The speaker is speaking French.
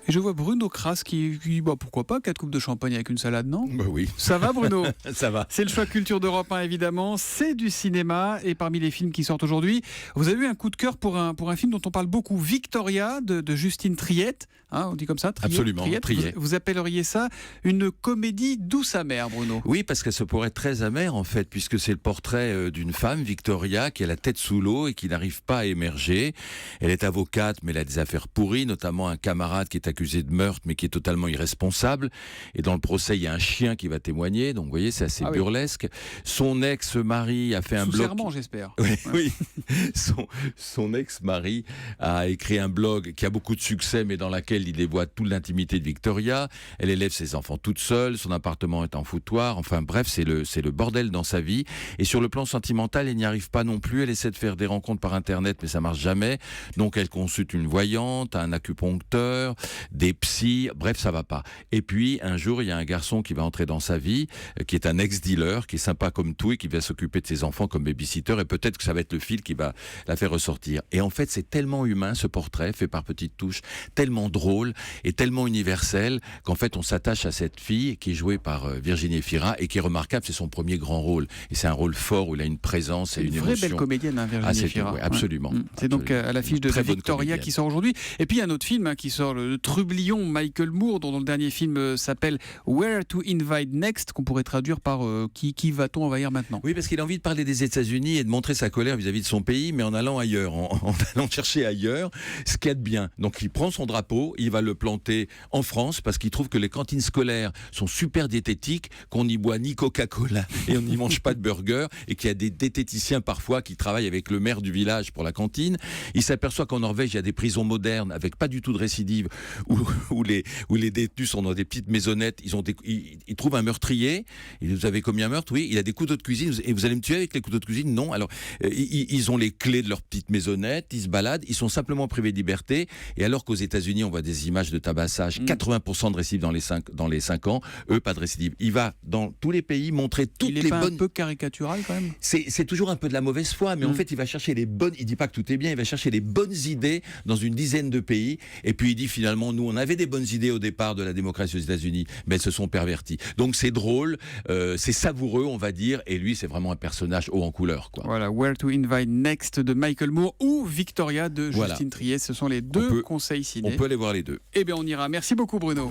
Et je vois Bruno Kras qui pourquoi pas, 4 coupes de champagne avec une salade, non ? Bah oui. Ça va Bruno ? Ça va. C'est le choix culture d'Europe 1 évidemment, c'est du cinéma et parmi les films qui sortent aujourd'hui, vous avez eu un coup de cœur pour un film dont on parle beaucoup, Victoria de Justine Triet, hein, on dit comme ça, Triet, Absolument, Triet. Triet. Vous appelleriez ça une comédie douce amère, Bruno ? Oui, parce qu'elle se pourrait être très amère en fait, puisque c'est le portrait d'une femme, Victoria, qui a la tête sous l'eau et qui n'arrive pas à émerger. Elle est avocate, mais elle a des affaires pourries, notamment un camarade qui est accusé de meurtre, mais qui est totalement irresponsable. Et dans le procès, il y a un chien qui va témoigner, donc vous voyez, c'est assez burlesque. Son ex-mari a fait un blog... serment, j'espère. Oui, oui. Son ex-mari a écrit un blog qui a beaucoup de succès, mais dans lequel il dévoile toute l'intimité de Victoria. Elle élève ses enfants toute seule, son appartement est en foutoir. Enfin bref, c'est le bordel dans sa vie. Et sur le plan sentimental, elle n'y arrive pas non plus. Elle essaie de faire des rencontres par Internet, mais ça marche jamais. Donc elle consulte une voyante, un acupuncteur, des psys. Bref, ça va pas. Et puis un jour, il y a un garçon qui va entrer dans sa vie, qui est un ex-dealer, qui est sympa comme tout et qui va s'occuper de ses enfants comme babysitter. Et peut-être que ça va être le fil qui va la faire ressortir. Et en fait, c'est tellement humain ce portrait, fait par petites touches, tellement drôle et tellement universel qu'en fait, on s'attache à cette fille qui est jouée par Virginie Efira et qui est remarquable. C'est son premier grand rôle. Et c'est un rôle fort où il a une présence et une émotion. Une vraie belle comédienne, hein, Virginie Efira. Ouais, absolument. Ouais. C'est donc à l'affiche de Victoria qui sort aujourd'hui. Et puis il y a un autre film qui sort, le trublion Michael Moore, dont le dernier film s'appelle Where to Invite Next, qu'on pourrait traduire par qui va-t-on envahir maintenant ? Oui, parce qu'il a envie de parler des États-Unis et de montrer sa colère vis-à-vis de son pays, mais en allant ailleurs, en allant chercher ailleurs ce qu'il y a de bien. Donc il prend son drapeau, il va le planter en France parce qu'il trouve que les cantines scolaires sont super diététiques, qu'on n'y boit ni Coca-Cola et on n'y mange pas de burger et qu'il y a des diététiciens parfois qui travaillent avec le maire du village pour la cantine. Il s'aperçoit qu'en Norvège, il y a des prisons modernes avec pas du tout de récidive où les détenus sont dans des petites maisonnettes. Ils trouvent un meurtrier. Et vous avez commis un meurtre ? Oui. Il a des couteaux de cuisine. Et vous allez me tuer avec les couteaux de cuisine ? Non. Alors, ils ont les clés de leur petite maisonnette. Ils se baladent. Ils sont simplement privés de liberté. Et alors qu'aux États-Unis, on voit des images de tabassage, 80% de récidive dans les 5 ans. Eux, pas de récidive. Il va dans tous les pays montrer toutes les bonnes... Il est pas un peu caricatural quand même ? C'est toujours un peu de la mauvaise foi, mais en fait, il va chercher les bonnes... Il dit pas que tout est bien, il va chercher les bonnes idées dans une dizaine de pays. Et puis il dit finalement, nous, on avait des bonnes idées au départ de la démocratie aux États-Unis, mais elles se sont perverties. Donc c'est drôle, c'est savoureux, on va dire, et lui, c'est vraiment un personnage haut en couleur, quoi. Voilà, Where to Invite Next de Michael Moore ou Victoria de Justine Triet, ce sont les deux conseils ciné. On peut aller voir les deux. Eh bien, on ira. Merci beaucoup, Bruno.